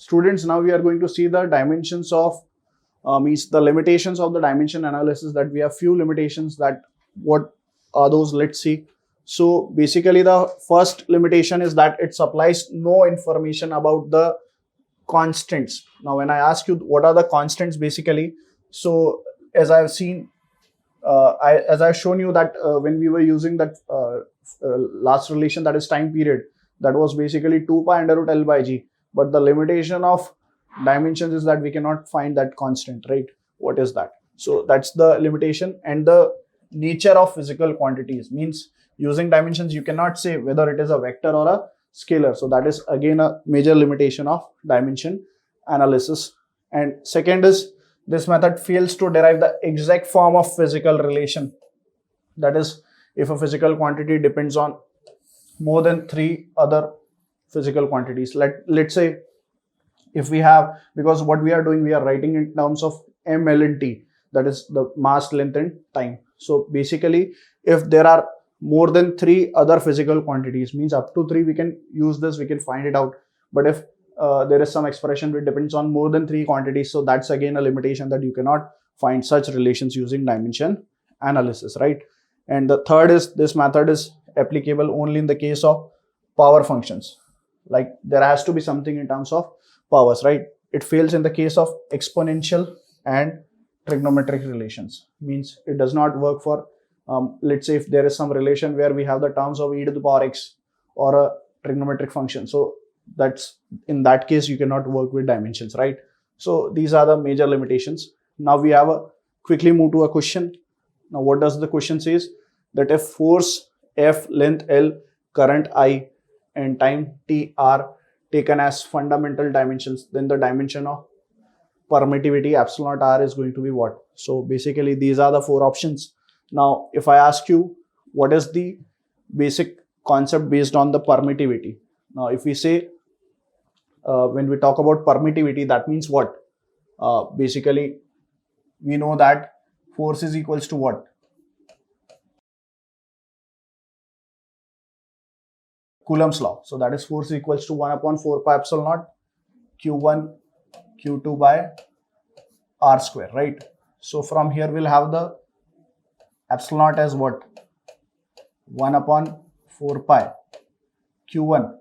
students, now we are going to see the dimensions of means the limitations of the dimension analysis. That we have few limitations. That what are those? Let's see. So basically the first limitation is that it supplies no information about the constants. Now when I ask you what are the constants basically, so as I've seen, as I've shown you that when we were using that last relation, that is time period, that was basically 2 pi under root L by G. But the limitation of dimensions is that we cannot find that constant, right? What is that? So that's the limitation. And the nature of physical quantities means using dimensions, you cannot say whether it is a vector or a scalar. So that is again a major limitation of dimension analysis. And second is, this method fails to derive the exact form of physical relation. That is, if a physical quantity depends on more than 3 other physical quantities. Let's say if we have, because what we are doing, we are writing in terms of m, l and t, that is the mass, length and time. So basically if there are more than 3 other physical quantities, means up to 3 we can use this, we can find it out. But if there is some expression which depends on more than 3 quantities, so that's again a limitation, that you cannot find such relations using dimension analysis, right? And the third is, this method is applicable only in the case of power functions. Like there has to be something in terms of powers, right? It fails in the case of exponential and trigonometric relations. Means it does not work for let's say if there is some relation where we have the terms of e to the power x or a trigonometric function, so that's, in that case you cannot work with dimensions, right? So these are the major limitations. Now we have a quickly move to a question. Now what does the question says? That if force F, length L, current I and time T are taken as fundamental dimensions, then the dimension of permittivity epsilon naught r is going to be what? So basically these are the 4 options. Now if I ask you what is the basic concept based on the permittivity, now if we say when we talk about permittivity, that means what? Basically we know that force is equals to what? Coulomb's law. So that is force equals to 1 upon 4 pi epsilon naught q1 q2 by r square, right? So from here we'll have the epsilon naught as what? 1 upon 4 pi q1.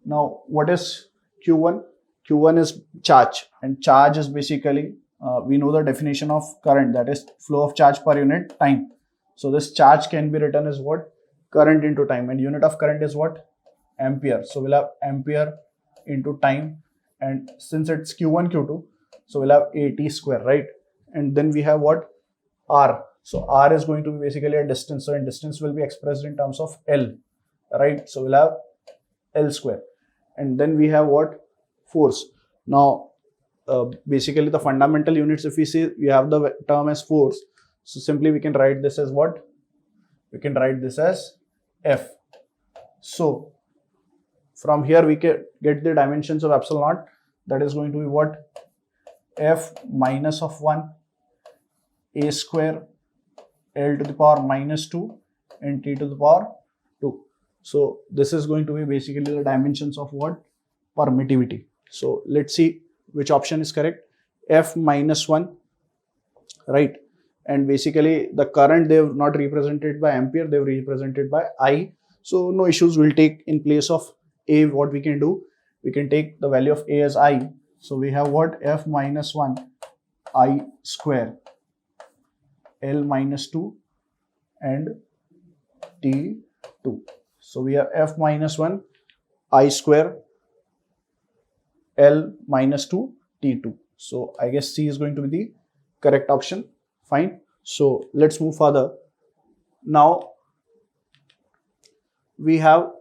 Now what is q1? Q1 is charge, and charge is basically we know the definition of current, that is flow of charge per unit time. So this charge can be written as what? Current into time, and unit of current is what? Ampere. So we'll have ampere into time, and since it's q1 q2, so we'll have at square, right? And then we have what? R. So r is going to be basically a distance, so and distance will be expressed in terms of L, right? So we'll have L square. And then we have what? Force. Now basically the fundamental units, if we see, we have the term as force, so simply we can write this as what? We can write this as F. So from here we can get the dimensions of epsilon naught, that is going to be what? F minus of 1 a square L to the power minus 2 and t to the power 2. So this is going to be basically the dimensions of what? Permittivity. So let's see which option is correct. F minus 1, right? And basically the current, they have not represented by ampere, they have represented by I. So no issues. Will take in place of A, what we can do, we can take the value of A as I. So we have what? F minus 1 I square L minus 2 and T2. So we have F minus 1 I square L minus 2 T2. So I guess C is going to be the correct option. Fine. So let's move further. Now we have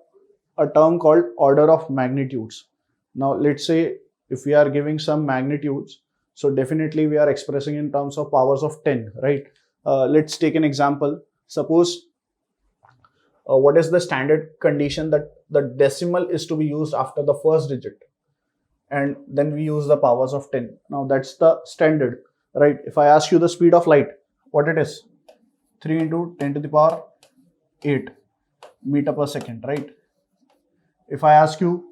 a term called order of magnitudes. Now let's say if we are giving some magnitudes, so definitely we are expressing in terms of powers of 10, right? Let's take an example. Suppose what is the standard condition? That the decimal is to be used after the first digit, and then we use the powers of 10. Now that's the standard, right? If I ask you the speed of light, what it is? 3 into 10 to the power 8 meter per second, right? If I ask you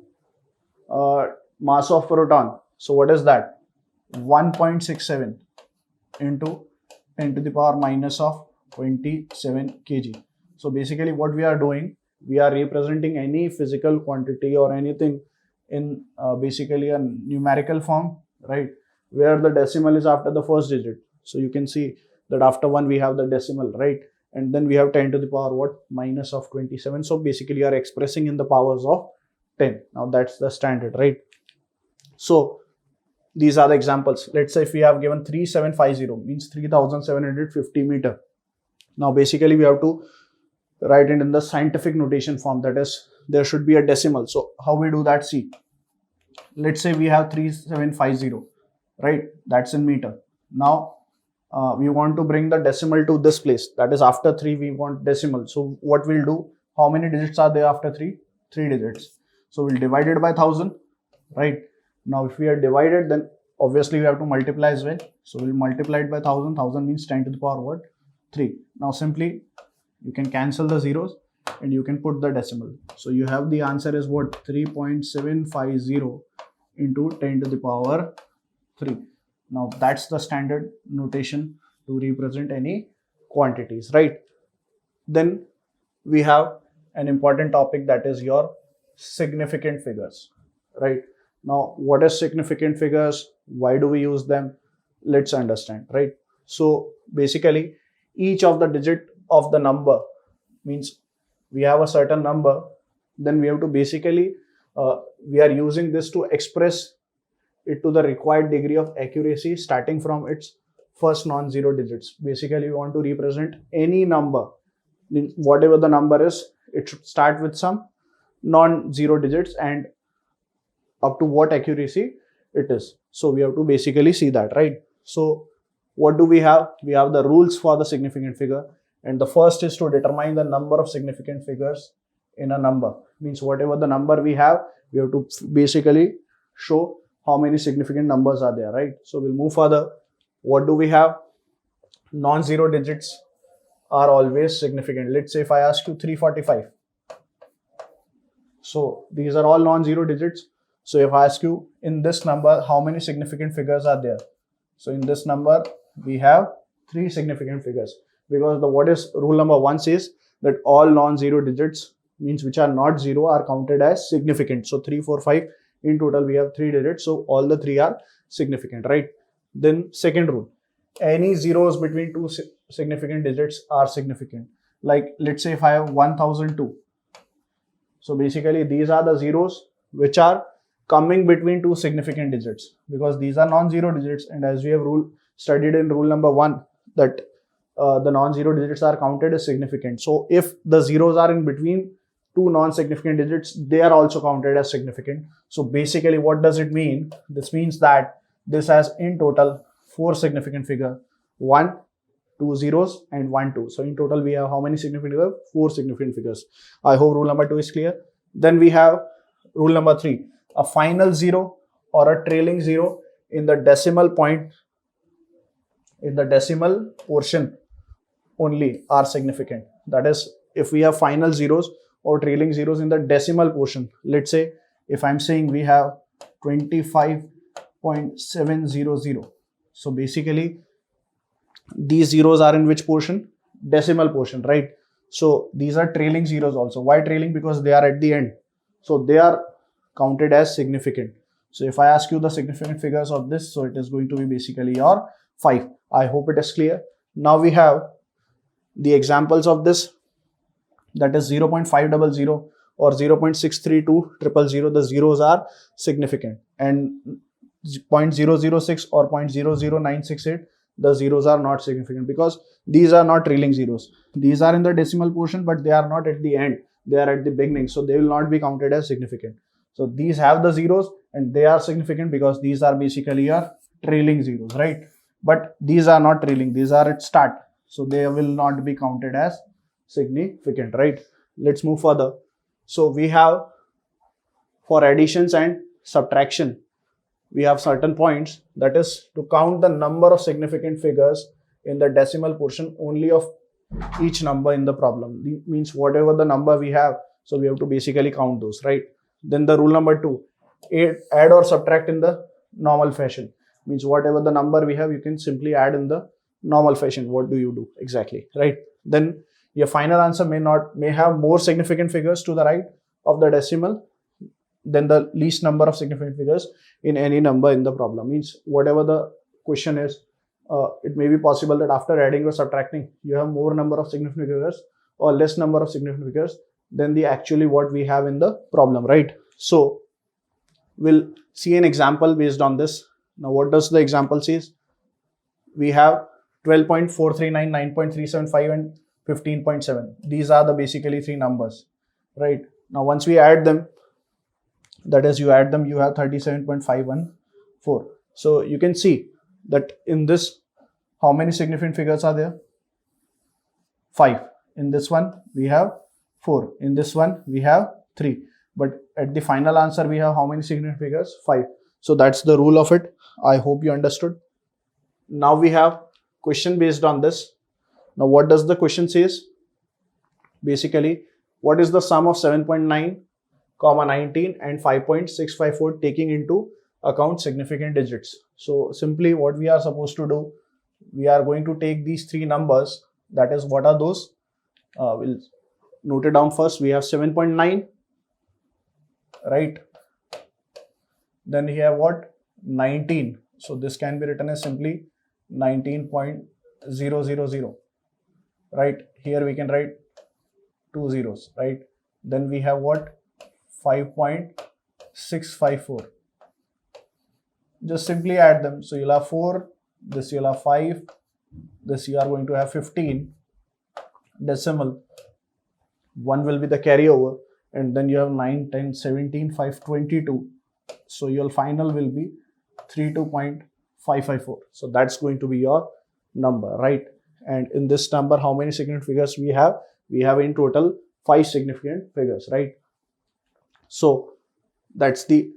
mass of proton. So what is that? 1.67 into 10 to the power minus of 27 kg. So basically what we are doing, we are representing any physical quantity or anything in basically a numerical form, right? Where the decimal is after the first digit. So you can see that after 1 we have the decimal, right? And then we have 10 to the power what? Minus of 27. So basically you are expressing in the powers of 10. Now that's the standard, right? So these are the examples. Let's say if we have given 3750 means 3750 meter. Now basically we have to write it in the scientific notation form, that is there should be a decimal. So how we do that? See, let's say we have 3750, right? That's in meter. Now we want to bring the decimal to this place, that is after 3 we want decimal. So what we'll do, how many digits are there after 3? 3 digits. So we'll divide it by 1000, right? Now if we are divided, then obviously we have to multiply as well. So we'll multiply it by 1000. 1000 means 10 to the power what? 3. Now simply you can cancel the zeros and you can put the decimal. So you have the answer is what? 3.750 into 10 to the power 3. Now that's the standard notation to represent any quantities, right? Then we have an important topic, that is your significant figures, right? Now what is significant figures? Why do we use them? Let's understand, right? So basically each of the digit of the number, means we have a certain number, then we have to basically we are using this to express it to the required degree of accuracy starting from its first non-zero digits. Basically we want to represent any number, whatever the number is, it should start with some non-zero digits and up to what accuracy it is. So we have to basically see that, right? So what do we have? We have the rules for the significant figure, and the first is to determine the number of significant figures in a number. Means whatever the number we have to basically show how many significant numbers are there, right? So we'll move further. What do we have? Non-zero digits are always significant. Let's say if I ask you 345. So these are all non-zero digits. So if I ask you in this number, how many significant figures are there? So in this number, we have 3 significant figures, because the what is rule number 1 says that all non-zero digits, means which are not zero, are counted as significant. So 3, 4, 5 in total we have 3 digits. So all the 3 are significant, right? Then second rule, any zeros between 2 significant digits are significant. Like let's say if I have 1002. So basically these are the zeros which are coming between 2 significant digits, because these are non-zero digits, and as we have studied in rule number 1 that the non-zero digits are counted as significant. So if the zeros are in between 2 non-significant digits, they are also counted as significant. So basically what does it mean? This means that this has in total 4 significant figures, 1, 2 zeros and 1, 2. So in total we have how many significant figures? 4 significant figures. I hope rule number 2 is clear. Then we have rule number 3. A final zero or a trailing zero in the decimal point, in the decimal portion only are significant. That is, if we have final zeros or trailing zeros in the decimal portion, let's say if I'm saying we have 25.700. So basically these zeros are in which portion? Decimal portion, right? So these are trailing zeros also. Why trailing? Because they are at the end. So they are counted as significant. So if I ask you the significant figures of this, so it is going to be basically your 5. I hope it is clear. Now we have the examples of this, that is 0.500 or 0.632000. The zeros are significant, and 0.006 or 0.00968, the zeros are not significant, because these are not trailing zeros. These are in the decimal portion, but they are not at the end, they are at the beginning, so they will not be counted as significant. So these have the zeros and they are significant because these are basically your trailing zeros, right? But these are not trailing, these are at start, so they will not be counted as significant, right? Let's move further. So we have, for additions and subtraction, we have certain points, that is to count the number of significant figures in the decimal portion only of each number in the problem. Means whatever the number we have, so we have to basically count those, right? Then the rule number 2, add or subtract in the normal fashion. Means whatever the number we have, you can simply add in the normal fashion. What do you do exactly, right? Then your final answer may have more significant figures to the right of the decimal than the least number of significant figures in any number in the problem. Means whatever the question is, it may be possible that after adding or subtracting, you have more number of significant figures or less number of significant figures than the actually what we have in the problem, right? So we'll see an example based on this. Now, what does the example says? We have 12.439, 9.375 and 15.7. These are the basically three numbers, right? Now, once we add them, that is, you add them, you have 37.514. So you can see that in this, how many significant figures are there? 5. In this one, we have 4. In this one, we have 3. But at the final answer, we have how many significant figures? 5. So that's the rule of it. I hope you understood. Now we have question based on this. Now what does the question says? Basically, what is the sum of 7.9, 19 and 5.654 taking into account significant digits? So simply what we are supposed to do, we are going to take these three numbers. That is, what are those? We'll note it down first. We have 7.9, right? Then we have what? 19. So this can be written as simply 19.000, right? Here we can write 2 zeros, right? Then we have what? 5.654. Just simply add them. So you'll have 4, this you'll have 5, this you are going to have 15 decimal, 1 will be the carryover, and then you have 9, 10, 17, 5, 22. So your final will be 32.554. So that's going to be your number, right? And in this number, how many significant figures we have? We have in total 5 significant figures, right? So that's the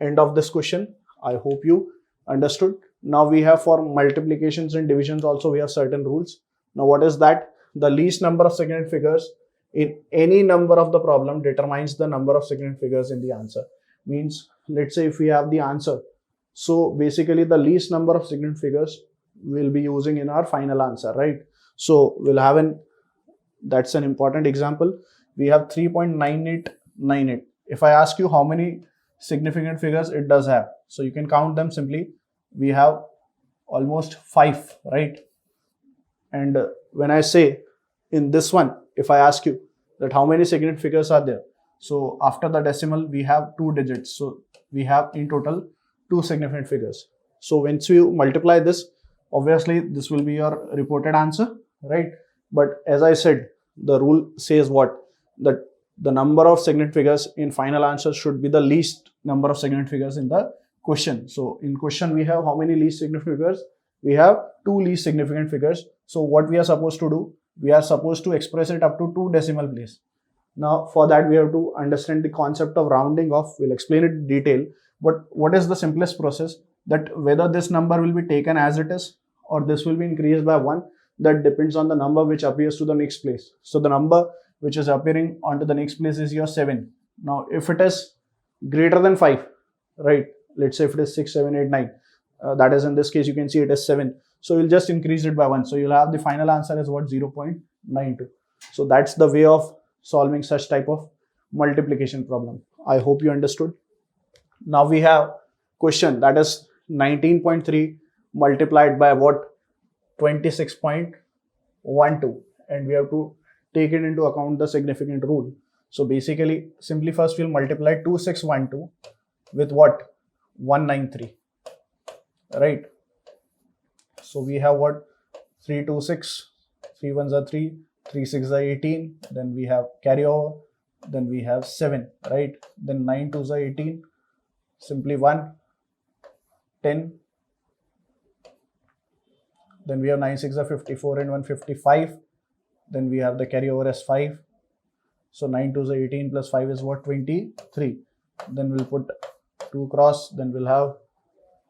end of this question. I hope you understood. Now we have for multiplications and divisions also, we have certain rules. Now what is that? The least number of significant figures in any number of the problem determines the number of significant figures in the answer. Means, let's say if we have the answer, so basically the least number of significant figures we'll be using in our final answer, right? So we'll have that's an important example. We have 3.9898. If I ask you how many significant figures it does have, so you can count them simply. We have almost 5, right? And when I say in this one, if I ask you that how many significant figures are there, so after the decimal we have 2 digits, so we have in total 2 significant figures. So once you multiply this, obviously this will be your reported answer, right? But as I said, the rule says what? That the number of significant figures in final answer should be the least number of significant figures in the question. So in question we have how many least significant figures? We have 2 least significant figures. So what we are supposed to do? We are supposed to express it up to 2 decimal place. Now for that we have to understand the concept of rounding off. We'll explain it in detail. But what is the simplest process? That whether this number will be taken as it is or this will be increased by 1, that depends on the number which appears to the next place. So the number which is appearing onto the next place is your 7. Now if it is greater than 5, right? Let's say if it is 6, 7, 8, 9, that is in this case you can see it is 7. So you'll just increase it by 1. So you'll have the final answer as what? 0.92. So that's the way of solving such type of multiplication problem. I hope you understood. Now we have question, that is 19.3 multiplied by what? 26.12, and we have to take it into account the significant rule. So basically, simply first we'll multiply 2612 with what? 193, right? So we have what? 326, 3 ones are 3, 3 6 are 18, then we have carryover, then we have 7, right? Then 9 2s are 18, simply 1, 10, then we have 9 6 are 54 and 155, then we have the carryover as 5. So 9 2s are 18 plus 5 is what? 23. Then we'll put 2 cross, then we'll have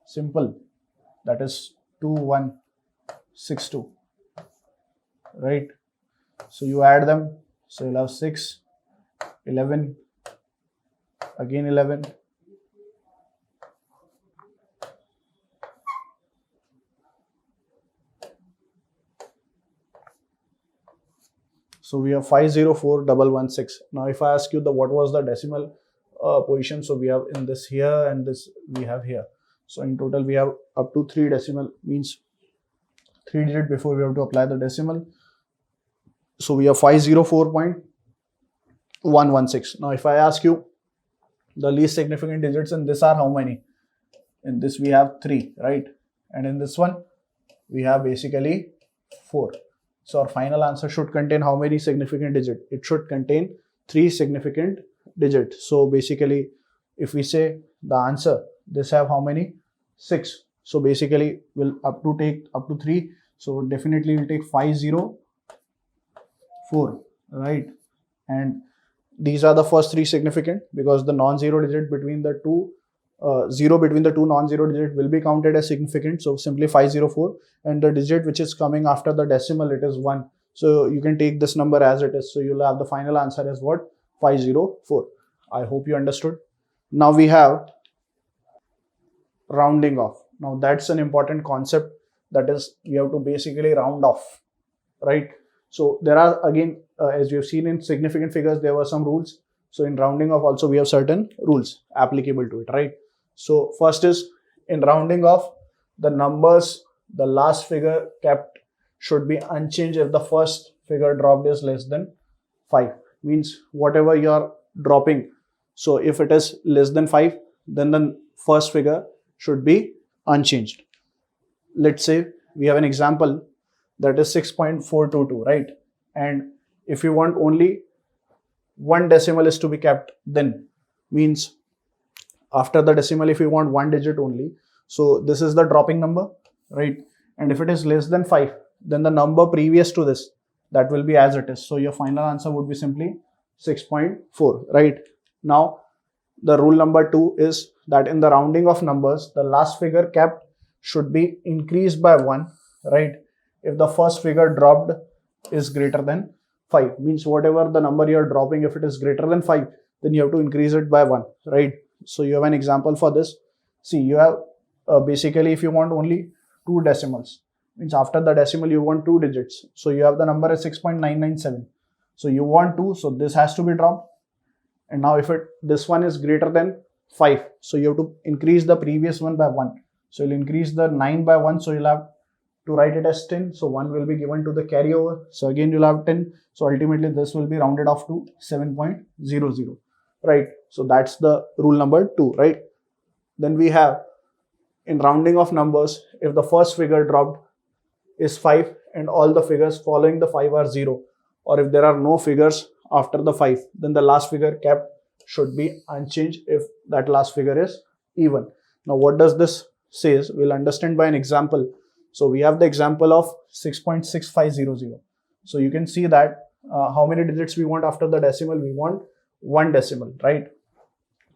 simple, that is 2162, right? So you add them, so you'll have 6, 11, again 11, So we have 504116. Now if I ask you the what was the decimal position, so we have in this here and this we have here. So in total we have up to 3 decimal, means 3 digit before we have to apply the decimal. So we have 504.116. Now if I ask you the least significant digits in this are how many? In this we have 3, right? And in this one we have basically 4. So our final answer should contain how many significant digits? It should contain 3 significant digits. So basically if we say the answer, this have how many? 6. So basically we'll take up to 3. So definitely we'll take 504, right? And these are the first 3 significant, because the non-zero digit between the two, 0 between the two non-zero digit will be counted as significant. So simply 504, and the digit which is coming after the decimal, it is 1. So you can take this number as it is. So you'll have the final answer as what? 504. I hope you understood. Now we have rounding off. Now that's an important concept, that is we have to basically round off, right? So there are again, as we have seen in significant figures, there were some rules. So in rounding off also we have certain rules applicable to it, right? So first is, in rounding off, the numbers, the last figure kept should be unchanged if the first figure dropped is less than 5. Means whatever you are dropping, so if it is less than 5, then the first figure should be unchanged. Let's say we have an example that is 6.422, right? And if you want only one decimal is to be kept, then means after the decimal, if you want one digit only, so this is the dropping number, right? And if it is less than 5, then the number previous to this, that will be as it is. So your final answer would be simply 6.4, right? Now the rule number 2 is that in the rounding of numbers, the last figure kept should be increased by 1, right? If the first figure dropped is greater than 5, means whatever the number you are dropping, if it is greater than 5, then you have to increase it by 1, right? So you have an example for this. See, you have basically if you want only 2 decimals, means after the decimal you want 2 digits. So you have the number as 6.997. So you want 2, so this has to be dropped. And now if this one is greater than 5, so you have to increase the previous one by 1. So you'll increase the 9 by 1, so you'll have to write it as 10. So 1 will be given to the carryover. So again you'll have 10. So ultimately this will be rounded off to 7.00, right? So that's the rule number 2, right? Then we have, in rounding of numbers, if the first figure dropped is 5 and all the figures following the 5 are 0, or if there are no figures after the 5, then the last figure kept should be unchanged if that last figure is even. Now what does this says? We'll understand by an example. So we have the example of 6.6500. So you can see that how many digits we want after the decimal? We want one decimal, right?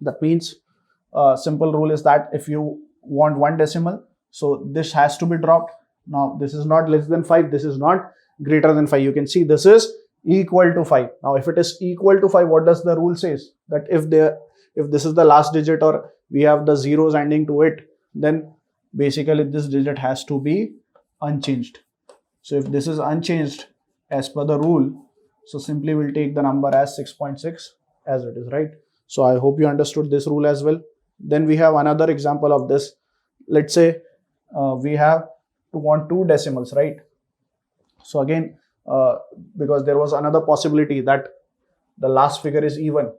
That means simple rule is that if you want one decimal, so this has to be dropped. Now this is not less than 5, this is not greater than 5. You can see this is equal to 5. Now if it is equal to 5, what does the rule says? That if this is the last digit or we have the zeros ending to it, then basically this digit has to be unchanged. So if this is unchanged as per the rule, so simply we'll take the number as 6.6 as it is, right? So I hope you understood this rule as well. Then we have another example of this. Let's say we have to want 2 decimals, right? So again, because there was another possibility that the last figure is even,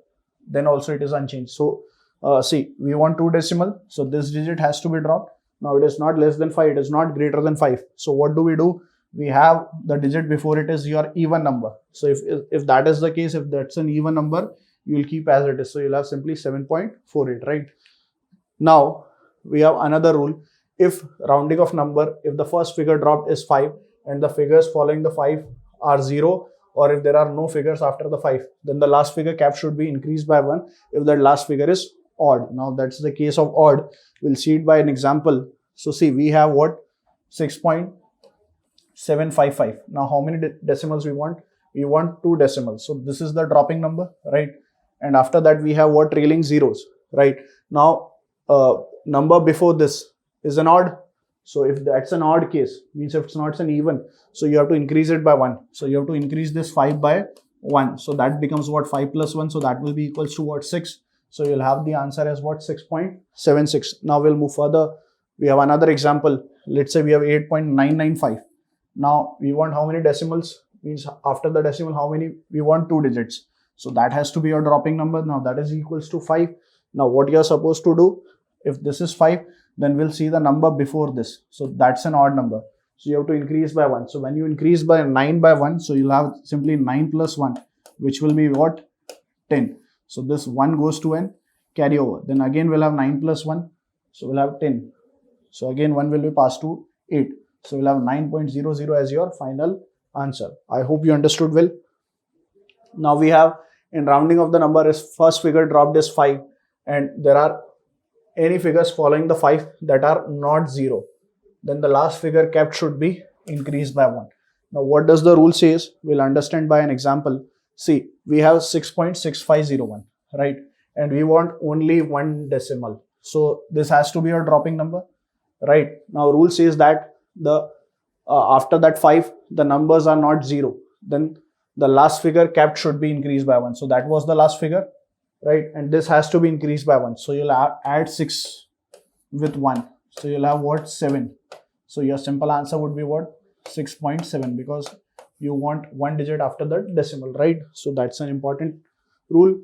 then also it is unchanged. So see, we want 2 decimal, so this digit has to be dropped. Now it is not less than 5, it is not greater than 5. So what do? We have the digit before it is your even number. So if that is the case, if that's an even number, you will keep as it is. So you'll have simply 7.48, right? Now we have another rule. If rounding of number, if the first figure dropped is 5 and the figures following the 5 are 0, or if there are no figures after the 5, then the last figure cap should be increased by 1 if that last figure is odd. Now that's the case of odd. We'll see it by an example. So see, we have what? 6.755. Now how many decimals we want? We want 2 decimals. So this is the dropping number, right? And after that we have what? Trailing zeros, right? Now number before this is an odd. So if that's an odd case, means if it's not an even, so you have to increase it by 1. So you have to increase this 5 by 1. So that becomes what, 5 plus 1. So that will be equals to what, 6. So you'll have the answer as what, 6.76. Now we'll move further. We have another example. Let's say we have 8.995. Now we want how many decimals? Means after the decimal, how many? We want 2 digits. So that has to be your dropping number. Now that is equals to 5. Now what you are supposed to do, if this is 5, then we'll see the number before this. So that's an odd number. So you have to increase by 1. So when you increase by 9 by 1, so you'll have simply 9 plus 1, which will be what? 10. So this 1 goes to an carryover. Then again we'll have 9 plus 1. So we'll have 10. So again 1 will be passed to 8. So we'll have 9.00 as your final answer. I hope you understood well. Now we have, in rounding of the number, is first figure dropped is 5, and there are any figures following the 5 that are not 0. Then the last figure kept should be increased by 1. Now what does the rule says? We'll understand by an example. See, we have 6.6501, right? And we want only 1 decimal. So this has to be a dropping number, right? Now rule says that the after that 5, the numbers are not 0. Then the last figure kept should be increased by 1. So that was the last figure, right? And this has to be increased by 1. So you'll add 6 with 1. So you'll have what? 7. So your simple answer would be what? 6.7, because you want 1 digit after the decimal, right? So that's an important rule.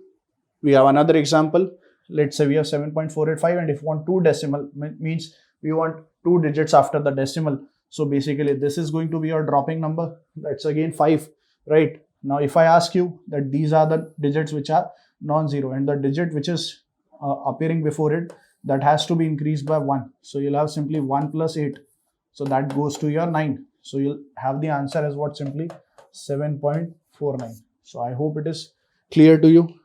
We have another example. Let's say we have 7.485, and if we want 2 decimal, means we want 2 digits after the decimal. So basically this is going to be your dropping number. That's again 5, right? Now if I ask you that these are the digits which are non-zero, and the digit which is appearing before it, that has to be increased by 1. So you'll have simply 1 plus 8. So that goes to your 9. So you'll have the answer as what? Simply 7.49. So I hope it is clear to you.